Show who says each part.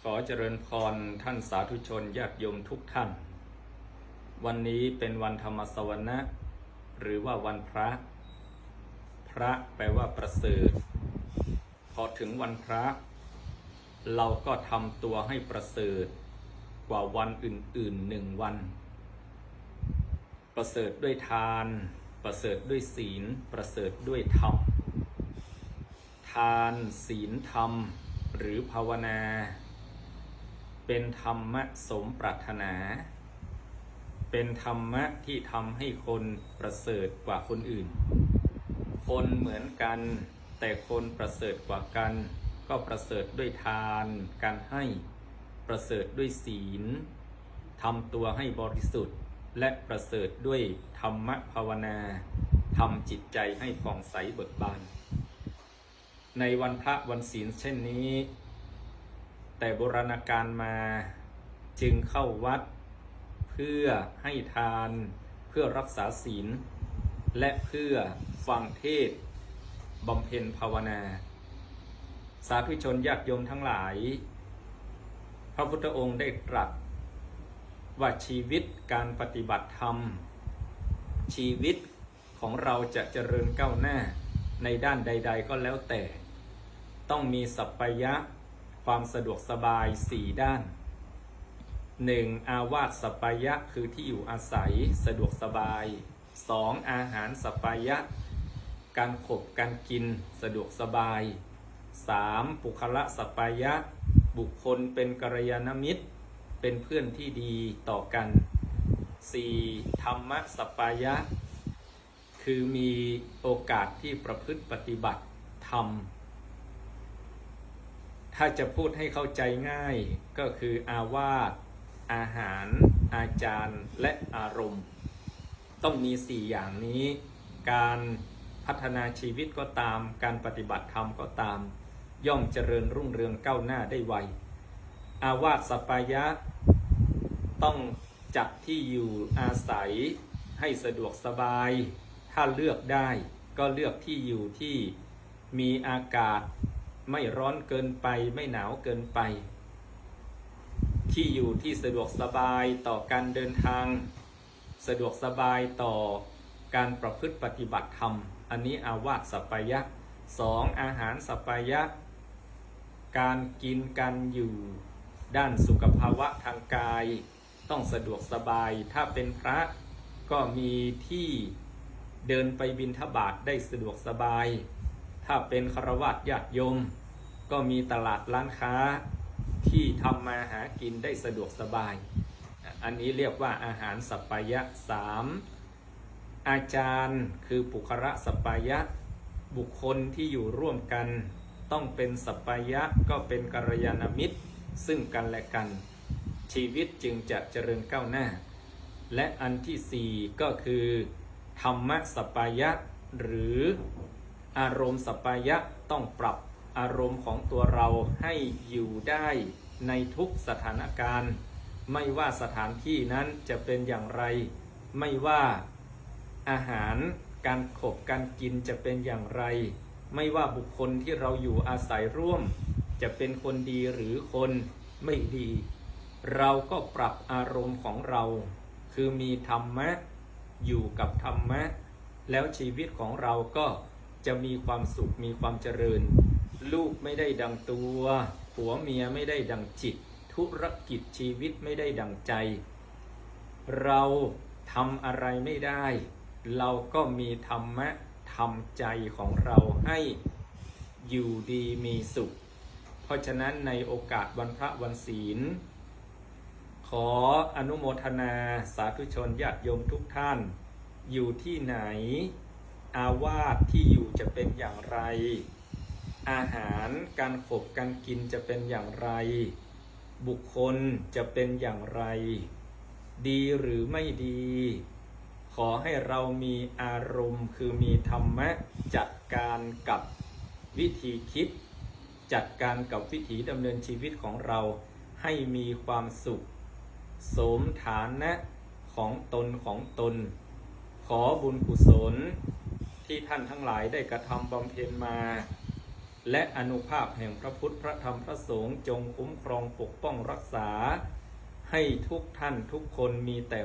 Speaker 1: ขอเจริญพรท่านสาธุชนญาติโยมทุกท่านวันนี้เป็นวันธรรมสวนะหรือว่าวันพระพระแปลว่าประเสริฐพอถึงวันพระเราก็ทำตัวให้ประเสริฐกว่าวันอื่นๆ1 วันประเสริฐด้วยทานประเสริฐด้วยศีลประเสริฐด้วยธรรมทานศีลธรรมหรือภาวนาเป็นธรรมะสมปรารถนาเป็นธรรมะที่ทำให้คนประเสริฐกว่าคนอื่นคนเหมือนกันแต่คนประเสริฐกว่ากันก็ประเสริฐด้วยทานการให้ประเสริฐด้วยศีลทำตัวให้บริสุทธิ์และประเสริฐด้วยธรรมะภาวนาทำจิตใจให้ผ่องใสเบิกบานในวันพระวันศีลเช่นนี้แต่โบราณกาลมาจึงเข้าวัดเพื่อให้ทานเพื่อรักษาศีลและเพื่อฟังเทศน์บำเพ็ญภาวนาสาธุชนญาติโยมทั้งหลายพระพุทธองค์ได้ตรัสว่าชีวิตการปฏิบัติธรรมชีวิตของเราจะเจริญก้าวหน้าในด้านใดๆก็แล้วแต่ต้องมีสัพพยะความสะดวกสบาย4 ด้าน 1. อาวาสสัพพยะคือที่อยู่อาศัยสะดวกสบาย 2. อาหารสัพพยะการขบการกินสะดวกสบาย 3. ปุคละสัพพยะบุคคลเป็นกัลยาณมิตรเป็นเพื่อนที่ดีต่อกัน 4. ธรรมะสัพพยะคือมีโอกาสที่ประพฤติปฏิบัติธรรมถ้าจะพูดให้เข้าใจง่ายก็คืออาวาสอาหารอาจารย์และอารมณ์ต้องมี4 อย่างนี้การพัฒนาชีวิตก็ตามการปฏิบัติธรรมก็ตามย่อมเจริญรุ่งเรืองก้าวหน้าได้ไวอาวาสสัพพยะต้องจัดที่อยู่อาศัยให้สะดวกสบายถ้าเลือกได้ก็เลือกที่อยู่ที่มีอากาศไม่ร้อนเกินไปไม่หนาวเกินไปที่อยู่ที่สะดวกสบายต่อการเดินทางสะดวกสบายต่อการประพฤติปฏิบัติธรรมอันนี้อาวาสสัพพยะ 2. อาหารสัพพยะการกินการอยู่ด้านสุขภาวะทางกายต้องสะดวกสบายถ้าเป็นพระก็มีที่เดินไปบิณฑบาตได้สะดวกสบายถ้าเป็นฆราวาสญาติโยมก็มีตลาดร้านค้าที่ทำมาหากินได้สะดวกสบายอันนี้เรียกว่าอาหารสัพพยะ 3. อาจารย์คือปุคละสัพพยะบุคคลที่อยู่ร่วมกันต้องเป็นสัพพยะก็เป็นกัลยาณมิตรซึ่งกันและกันชีวิตจึงจะเจริญก้าวหน้าและอันที่ 4ก็คือธรรมะสัพพยะหรืออารมณ์สัพพยะต้องปรับอารมณ์ของตัวเราให้อยู่ได้ในทุกสถานการณ์ไม่ว่าสถานที่นั้นจะเป็นอย่างไรไม่ว่าอาหารการขบการกินจะเป็นอย่างไรไม่ว่าบุคคลที่เราอยู่อาศัยร่วมจะเป็นคนดีหรือคนไม่ดีเราก็ปรับอารมณ์ของเราคือมีธรรมะอยู่กับธรรมะแล้วชีวิตของเราก็จะมีความสุขมีความเจริญลูกไม่ได้ดังตัวผัวเมียไม่ได้ดังจิตธุรกิจชีวิตไม่ได้ดังใจเราทำอะไรไม่ได้เราก็มีธรรมะทำใจของเราให้อยู่ดีมีสุขเพราะฉะนั้นในโอกาสวันพระวันศีลขออนุโมทนาสาธุชนญาติโยมทุกท่านอยู่ที่ไหนอาวาสที่อยู่จะเป็นอย่างไรอาหารการขบการกินจะเป็นอย่างไรบุคคลจะเป็นอย่างไรดีหรือไม่ดีขอให้เรามีอารมณ์คือมีธรรมะจัดการกับวิธีคิดจัดการกับวิถีดำเนินชีวิตของเราให้มีความสุขสมฐานะของตนขอบุญกุศลที่ท่านทั้งหลายได้กระทำบำเพ็ญมา และอานุภาพแห่งพระพุทธพระธรรมพระสงฆ์จงคุ้มครองปกป้องรักษา ให้ทุกท่านทุกคนมีแต่